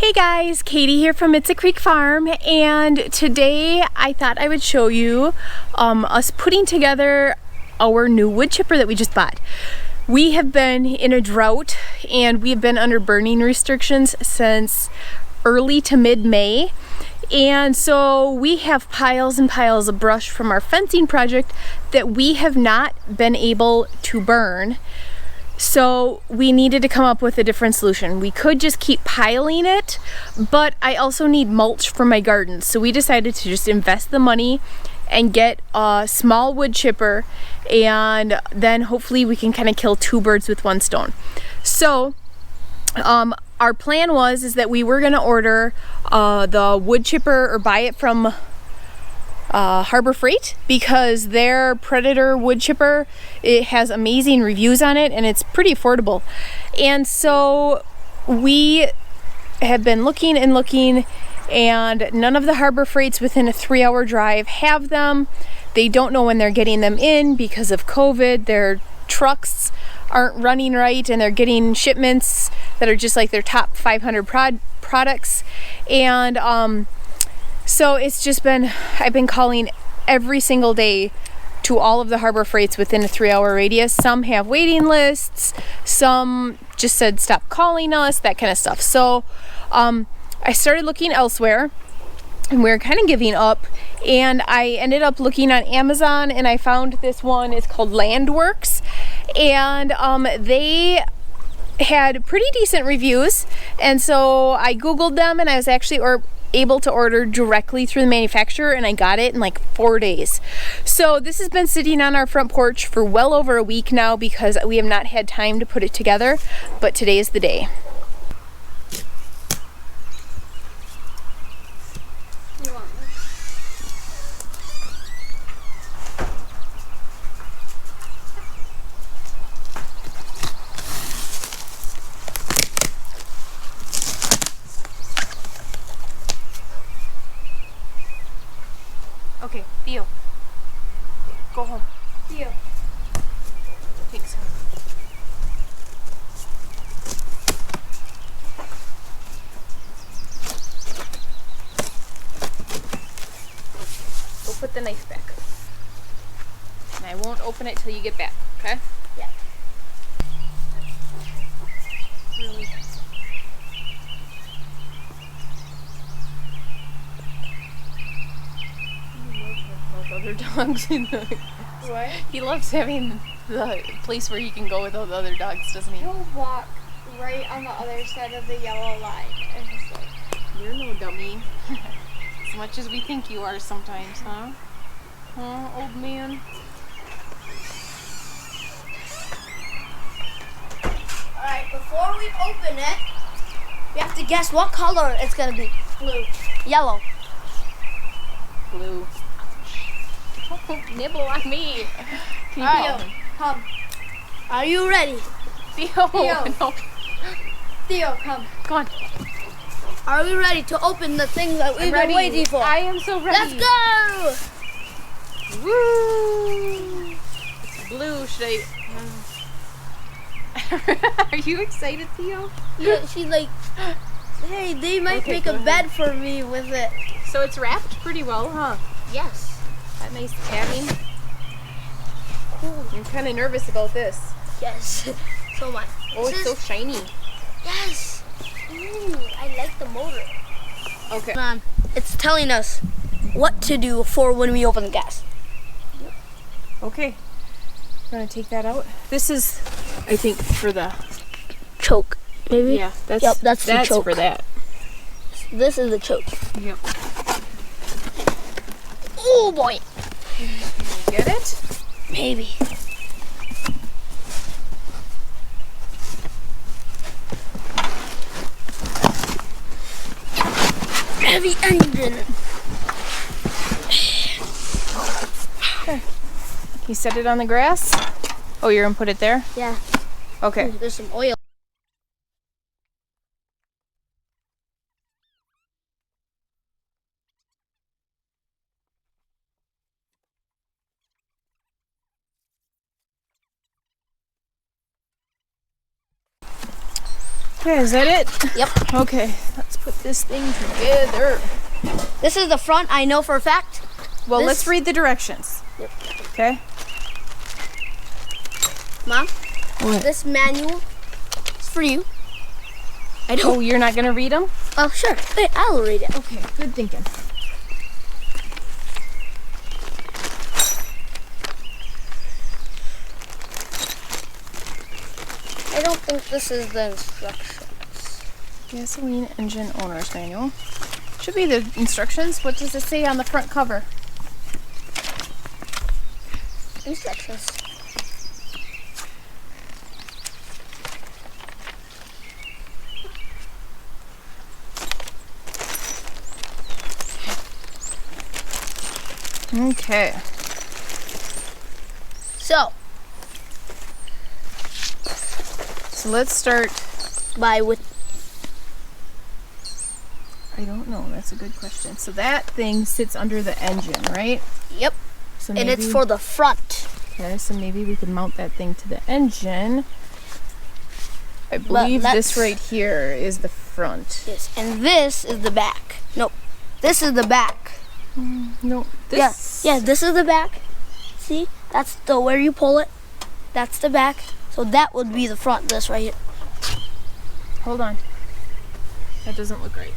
Hey guys, Katie here from It's a Creek Farm, and today I thought I would show you us putting together our new wood chipper that we just bought. We have been in a drought and we have been under burning restrictions since early to mid-May, and so we have piles and piles of brush from our fencing project that we have not been able to burn. So we needed to come up with a different solution. We could just keep piling it, but I also need mulch for my garden. So we decided to just invest the money and get a small wood chipper, and then hopefully we can kind of kill two birds with one stone. So our plan is that we were gonna order the wood chipper or buy it from Harbor Freight, because their Predator wood chipper, it has amazing reviews on it and it's pretty affordable. And so we have been looking and looking, and none of the Harbor Freights within a 3-hour drive have them. They don't know when they're getting them in because of COVID. Their trucks aren't running right and they're getting shipments that are just like their top 500 products. And so it's just been, I've been calling every single day to all of the Harbor Freights within a 3-hour radius. Some have waiting lists, some just said stop calling us, that kind of stuff. So I started looking elsewhere and we were kind of giving up, and I ended up looking on Amazon and I found this one. It's called Landworks, and they had pretty decent reviews, and so I googled them and I was actually able to order directly through the manufacturer, and I got it in like 4 days. So this has been sitting on our front porch for well over a week now because we have not had time to put it together, but today is the day. Okay, Theo, go home. Theo, take some. Go put the knife back. And I won't open it till you get back, okay? Yeah. Really. Other dogs in the... What? He loves having the place where he can go with all the other dogs, doesn't he? He'll walk right on the other side of the yellow line. And just like... You're no dummy. As much as we think you are sometimes, huh? Huh, old man? Alright, before we open it, we have to guess what color it's gonna be. Blue. Yellow. Blue. Nibble on me. Can you Alright, come. Are you ready? Theo. Theo. No. Theo, come. Come on. Are we ready to open the thing that we've been waiting for? I am so ready. Let's go! Woo! It's blue. Should I... Are you excited, Theo? Yeah, she's like, hey, they might make a bed for me with it. So it's wrapped pretty well, huh? Yes. That nice tabbing. Cool. I'm kind of nervous about this. Yes. So much. Oh, it's so shiny. Yes. Ooh, I like the motor. Okay. It's telling us what to do for when we open the gas. Okay. I'm gonna take that out. This is, I think, for the Choke, maybe? Yeah, that's the choke. for that. This is the choke. Yep. Oh boy. Get it? Maybe. Heavy engine. Okay. You set it on the grass? Oh, you're gonna put it there? Yeah. Okay. Ooh, there's some oil. Okay, is that it? Yep. Okay, let's put this thing together. This is the front, I know for a fact. Well, This- let's read the directions. Yep. Okay? Mom, What? this manual is for you. I Oh, don't. you're not gonna read them? Oh, sure. Wait, I'll read it. Okay, good thinking. I don't think this is the instructions. Gasoline engine owner's manual. Should be the instructions. What does it say on the front cover? Instructions. Okay. So, So let's start. with I don't know. That's a good question. So that thing sits under the engine, right? yep, So and it's for the front. Okay, so maybe we could mount that thing to the engine. I believe let's- this right here is the front. Yes, and this is the back. Nope, this is the back. No, this. Yeah, this is the back. See, that's the where you pull it. That's the back. So that would be the front. This right here. Hold on. That doesn't look right.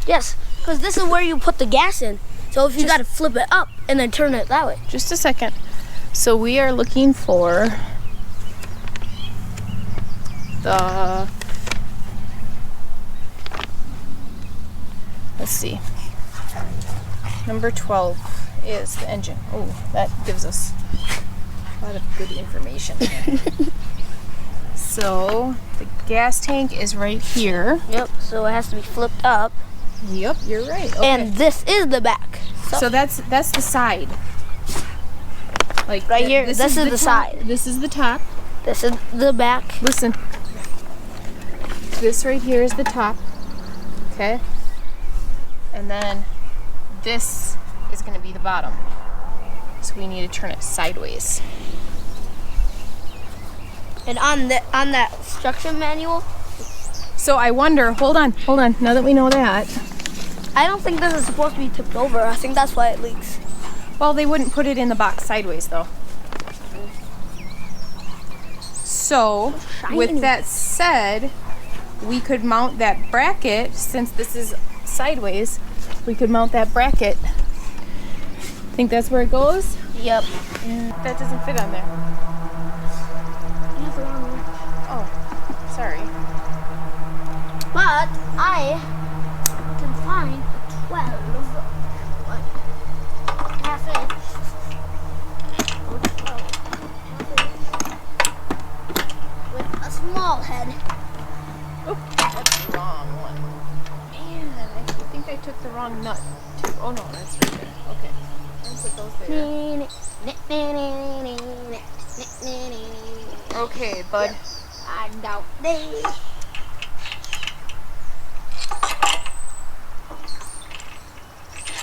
Yes, because this is where you put the gas in. So if you got to flip it up and then turn it that way. Just a second. So we are looking for the. Let's see. Number 12 is the engine. Oh, that gives us a lot of good information here. So the gas tank is right here. Yep. So it has to be flipped up, Yep, you're right. Okay. and this is the back. So that's the side. Like Right here, this is the top. side. This is the top. This is the back. Listen. This right here is the top. Okay? And then this is going to be the bottom. So we need to turn it sideways. And on that instruction manual, So I wonder, hold on. Now that we know that, I don't think this is supposed to be tipped over. I think that's why it leaks. well, they wouldn't put it in the box sideways though. So, with shiny. that said, we could mount that bracket, since this is sideways, we could mount that bracket. Think that's where it goes? Yep. That doesn't fit on there. Oh, sorry. But I can find a 12 half inch. With a small head. Oh, that's the wrong one. Man, I think I took the wrong nut too. Oh no, that's right there. Okay. I'll put those there. Okay, bud. I doubt they.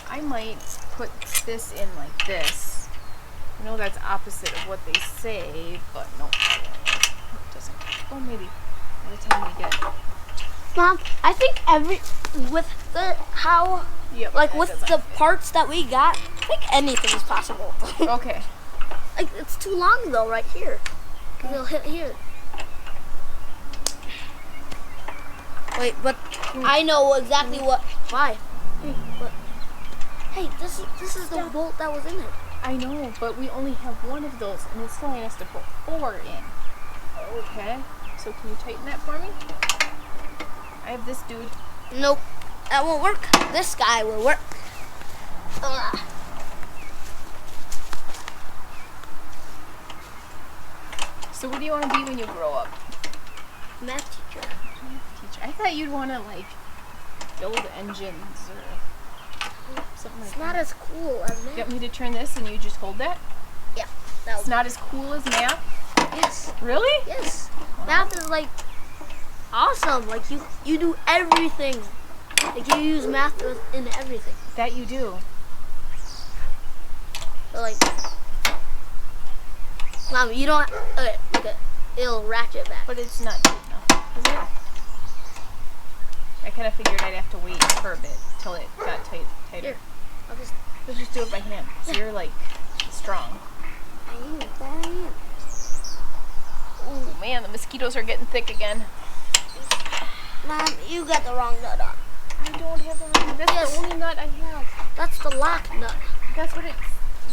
I might put this in like this. I know that's opposite of what they say, but no, it doesn't. Oh, maybe by the time we get. Mom, I think with the how Yep. like that with doesn't the fit. parts that we got, I think anything is possible. Okay. Like it's too long though, right here. 'Cause it'll hit here. Wait, but I know exactly what. Why? Hey, but hey, this is the bolt that was in it. I know, but we only have one of those, and it's telling us to put 4 in. Okay. So can you tighten that for me? I have this dude. Nope, that won't work. This guy will work. Ugh. So what do you want to be when you grow up? Math teacher. Teacher. I thought you'd want to like build engines or something like It's not that. as cool as You math. want me to turn this and you just hold that? Yeah, that It's not as cool as math? yes, Really? yes. Math is like awesome. Like you do everything. Like you use math in everything. That you do. So like, Mom, you don't. Okay, it'll ratchet back. But it's not tight enough, is it? I kind of figured I'd have to wait for a bit till it got tighter. Here, I'll just. Let's just do it by hand. So you're like strong. I am. Oh man, the mosquitoes are getting thick again. Mom, you got the wrong nut on. I don't have the ring. That's the only nut I have. That's the lock nut. That's what it's.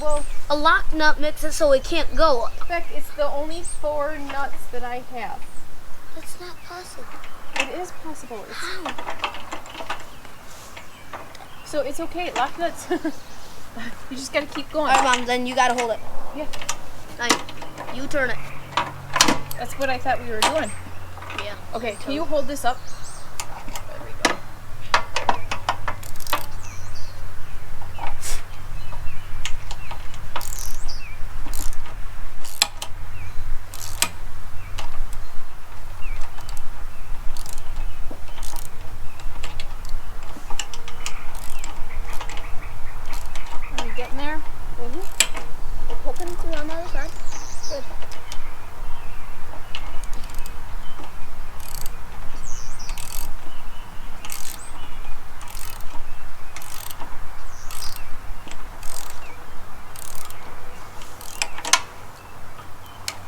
Well, A lock nut makes it so it can't go up. in fact, it's the only 4 nuts that I have. That's not possible. It is possible. So it's okay. Lock nuts. You just gotta keep going. Alright, Mom, then you gotta hold it. Yeah. Now, you turn it. That's what I thought we were doing. Yeah. Okay, can you hold this up? There we go. Are we getting there? We're poking through on the other side. Good.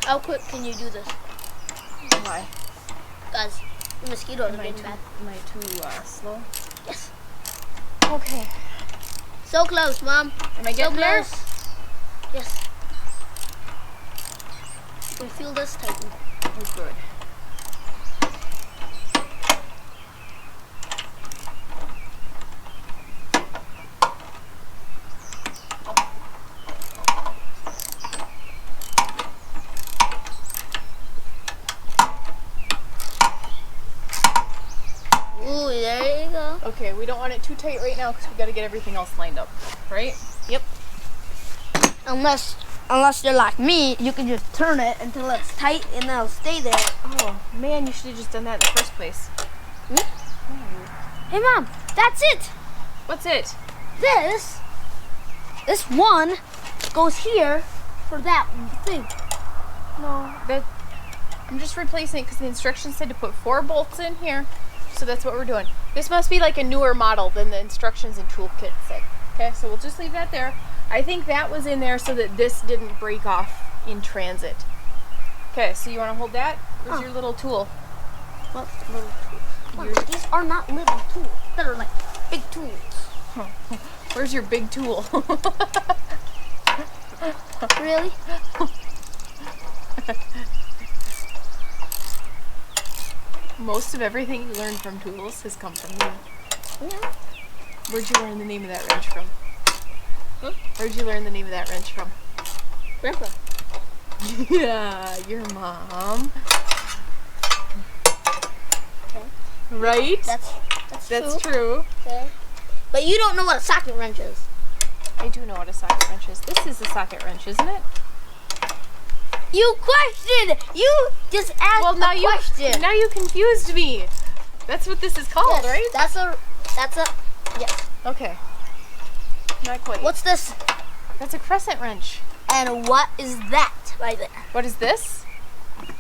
How quick can you do this? Why? Guys, the mosquitoes are getting bad. Am I too slow? Yes. Okay. So close, Mom. Am I getting there? close. Yes. You can feel this tighten. Oh, good. Ooh, there you go. Okay, we don't want it too tight right now because we got to get everything else lined up, right? Yep. Unless you're like me, you can just turn it until it's tight and it'll stay there. Oh, man, you should have just done that in the first place. Hey, Mom, that's it. What's it? This one goes here for that thing. No, I'm just replacing it because the instructions said to put 4 bolts in here. So that's what we're doing. This must be like a newer model than the instructions and toolkit said. Okay, so we'll just leave that there. I think that was in there so that this didn't break off in transit. Okay, so you want to hold that? Where's your little tool? What little tools? Mom, these are not little tools. They're like big tools. Where's your big tool? Really? Most of everything you learn from tools has come from me. Yeah. Where'd you learn the name of that wrench from? Huh? Where'd you learn the name of that wrench from? Grandpa. Yeah, your mom. Okay. Right? That's true. true. Okay. But you don't know what a socket wrench is. I do know what a socket wrench is. This is a socket wrench, isn't it? You questioned. You just asked a question. Now you confused me. That's what this is called, Yes, right? That's a. Yes. Okay. Not quite. What's this? That's a crescent wrench. And what is that right there? What is this?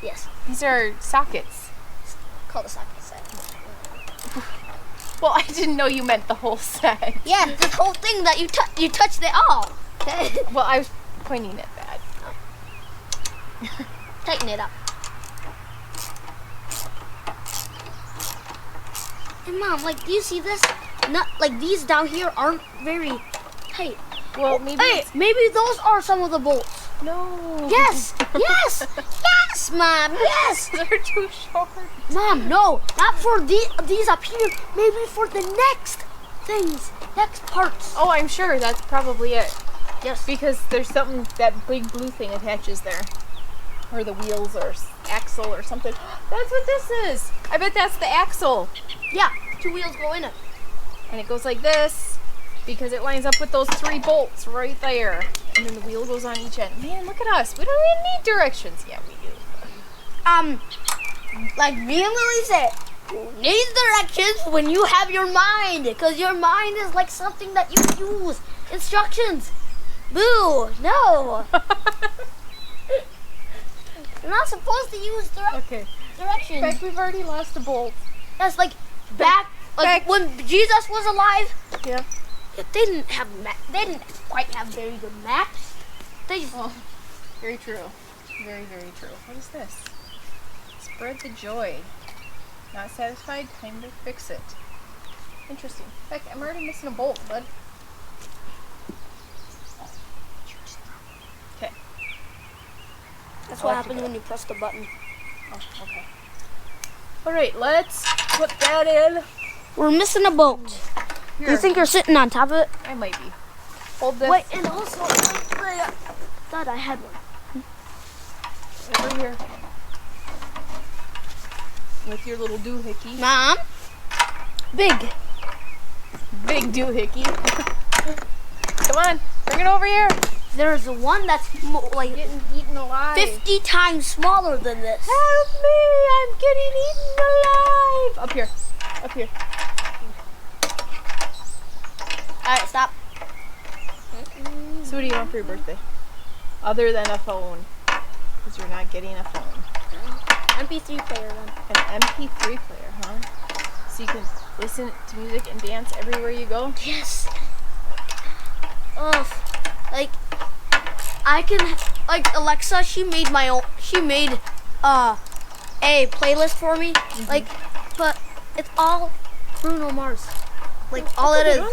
Yes. These are sockets. Called a socket set. Well, I didn't know you meant the whole set. Yeah, this whole thing that you touched it all. Okay. Well, I was pointing at that. Tighten it up. Hey, Mom, like, do you see this? Not like these down here aren't very tight. Well, maybe. Hey, maybe those are some of the bolts. No. Yes, yes, yes, Mom, yes. They're too short. Mom, no, not for these up here. Maybe for the next things, next parts. Oh, I'm sure that's probably it. Yes. Because there's something, that big blue thing attaches there. Or the wheels or axle or something. That's what this is. I bet that's the axle. Yeah, 2 wheels go in it. And it goes like this because it lines up with those 3 bolts right there. And then the wheel goes on each end. Man, look at us. We don't even need directions. Yeah, we do. Like me and Lily said, you need directions when you have your mind, because your mind is like something that you use. Instructions. Boo, no. You're not supposed to use Okay. In directions. fact, we've already lost a bolt. That's like back like when Jesus was alive, Yeah. they didn't quite have very good maps. They just Very true. Very, very true. What is this? Spread the joy. Not satisfied? Time to fix it. Interesting. Heck, I'm already missing a bolt, bud. Okay. that's I'll what have to happens go. when you press the button. Oh, okay. Alright, let's put that in. We're missing a bolt. Do Here. you think you're sitting on top of it? I might be. Hold this. Wait, and also, I thought I had one. Over here. With your little doohickey. Mom, big. Big doohickey. Come on, bring it over here. There's one that's like Getting eaten alive. 50 times smaller than this. Help me! I'm getting eaten alive! Up here. Up here. Alright, stop. So what do you want for your birthday? Other than a phone. Because you're not getting a phone. MP3 player then. An MP3 player, huh? So you can listen to music and dance everywhere you go? Yes. Ugh. Like, I can, like, Alexa, she made a playlist for me. Like, but it's all Bruno Mars. Like, all it is.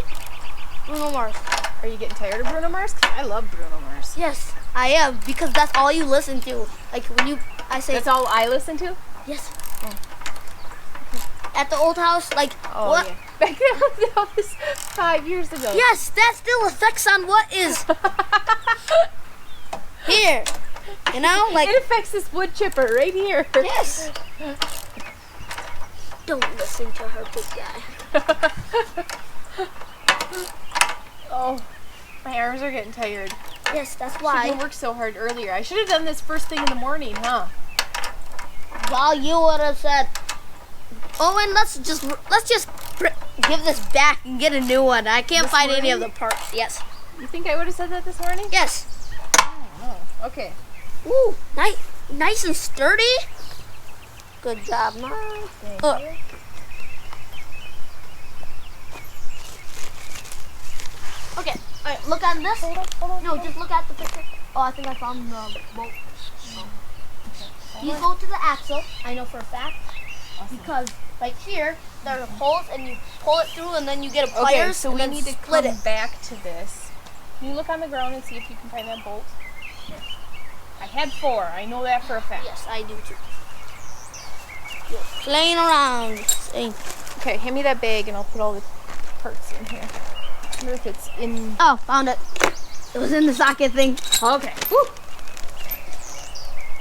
Bruno Mars. Are you getting tired of Bruno Mars? 'Cause I love Bruno Mars. Yes, I am, because that's all you listen to. Like, when I say, That's all I listen to? yes. At the old house, like, Oh, what? yeah. Back then, that was 5 years ago. Yes, that still affects on what is here. You know, like, It affects this wood chipper right here. yes. Don't listen to her, big guy. Oh, my arms are getting tired. Yes, that's I why. worked so hard earlier. I should have done this first thing in the morning, huh? Well, you would have said, Owen, let's just give this back and get a new one. I can't This find any of the morning? parts. Yes. You think I would have said that this morning? Yes. Oh, okay. Ooh, nice and sturdy. Good job, Mom. Thank Uh, you. Okay, all right, look on this. Hold on. No, just look at the picture. Oh, I think I found the bolt. You go to the axle, I know for a fact, Awesome. because right here, there are holes and you pull it through and then you get a Okay, pliers so and we then need to split come it. back to this. Can you look on the ground and see if you can find that bolt? I had 4. I know that for a fact. Yes, I do too. You're playing around. Saying, Okay, hand me that bag and I'll put all the parts in here. I wonder if it's in... oh, found it. It was in the socket thing. Okay. Woo.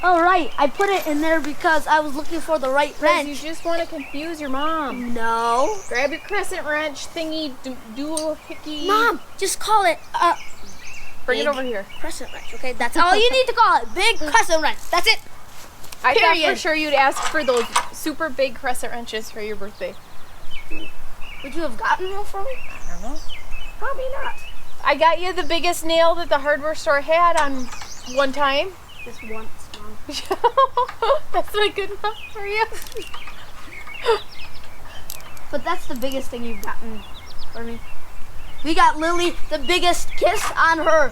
Oh, right. I put it in there because I was looking for the right Because you wrench. just want to confuse your mom. No. Grab your crescent wrench thingy, dual hickey. Mom, just call it Bring it big over here. crescent wrench, okay? That's all you need to call it. Big crescent wrench. That's it. I thought for Period. sure you'd ask for those super big crescent wrenches for your birthday. Would you have gotten one for me? I don't know. Probably not. I got you the biggest nail that the hardware store had on one time. Just once, Mom. That's not good enough for you. But that's the biggest thing you've gotten for me. We got Lily the biggest kiss on her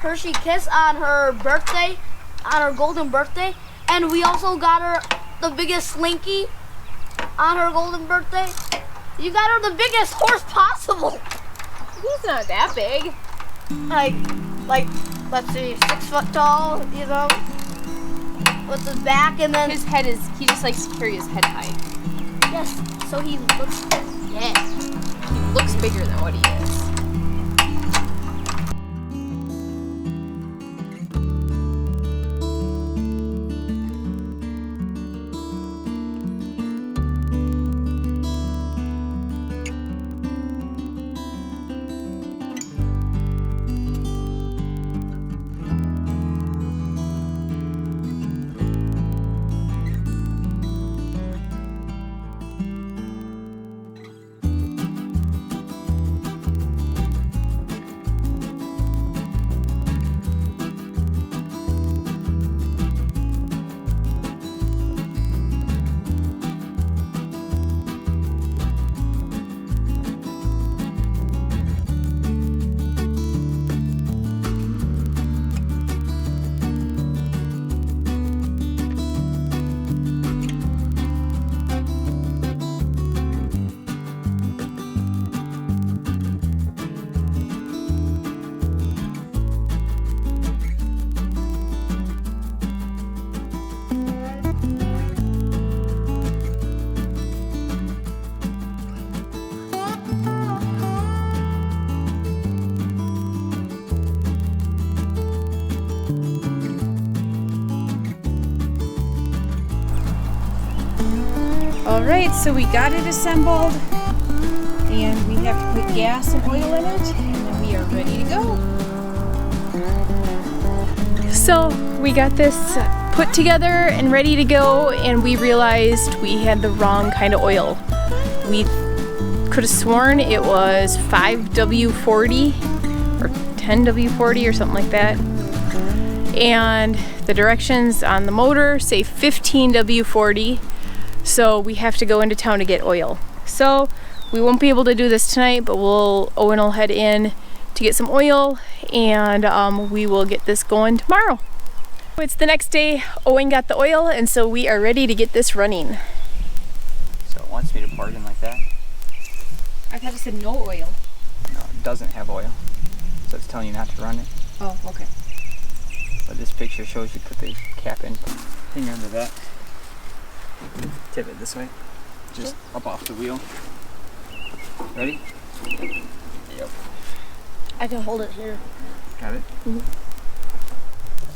Hershey kiss on her birthday, on her golden birthday, and we also got her the biggest slinky on her golden birthday. You got her the biggest horse possible. He's not that big. Like let's see, 6 foot tall, you know, with his back, and then His head is, he just likes to carry his head high. yes, so he looks, yeah. He looks bigger than what he is. All right, so we got it assembled, and we have to put gas and oil in it, and then we are ready to go. So we got this put together and ready to go, and we realized we had the wrong kind of oil. We could have sworn it was 5W40 or 10W40 or something like that. And the directions on the motor say 15W40. So we have to go into town to get oil. So we won't be able to do this tonight, but Owen will head in to get some oil, and we will get this going tomorrow. It's the next day. Owen got the oil, and so we are ready to get this running. So it wants me to plug in like that? I thought it said no oil. No, it doesn't have oil. So it's telling you not to run it. Oh, okay. But this picture shows you put the cap in. Finger under that. Tip it this way. Just up off the wheel. Ready? Yep. I can hold it here. Got it? So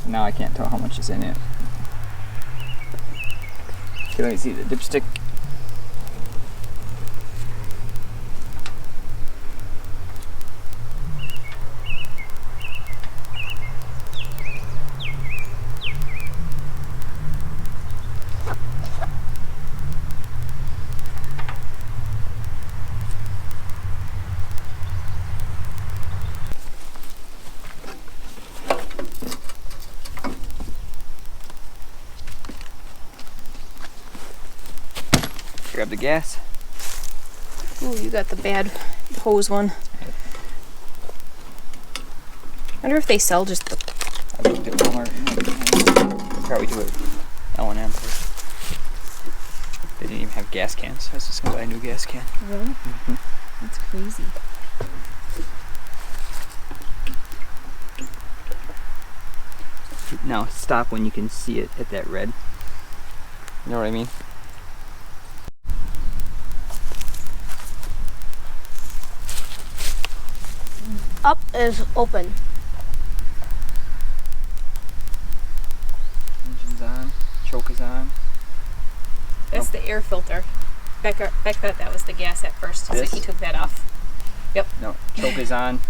now I can't tell how much is in it. Okay, let me see the dipstick. Grab the gas. Ooh, you got the bad hose one. I wonder if they sell just the... I looked at Walmart. Probably do it L&M. They didn't even have gas cans. I was just gonna buy a new gas can. Really? That's crazy. Now stop when you can see it at that red. You know what I mean? Up is open. Engine's on. Choke is on. That's the air filter. Beck thought that was the gas at first, so This? he took that off. Yep. No, choke is on.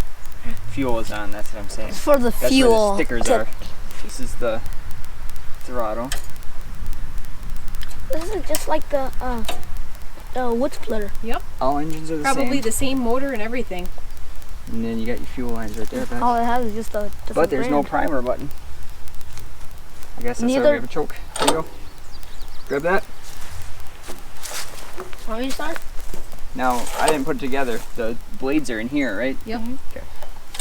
Fuel is on. That's what I'm saying. It's for the That's fuel. where the stickers are. This is the throttle. This is just like the wood splitter. Yep. All engines are the Probably same. the same motor and everything. And then you got your fuel lines right there. But, All it has is just a different but there's no brand. primer button. I guess that's why Neither- we have a choke. There you go. Grab that. Want me to start? Now, I didn't put it together. The blades are in here, right? Yep. Okay.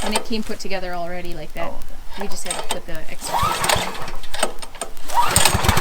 And it came put together already like that. Oh, okay. We just had to put the extra piece on.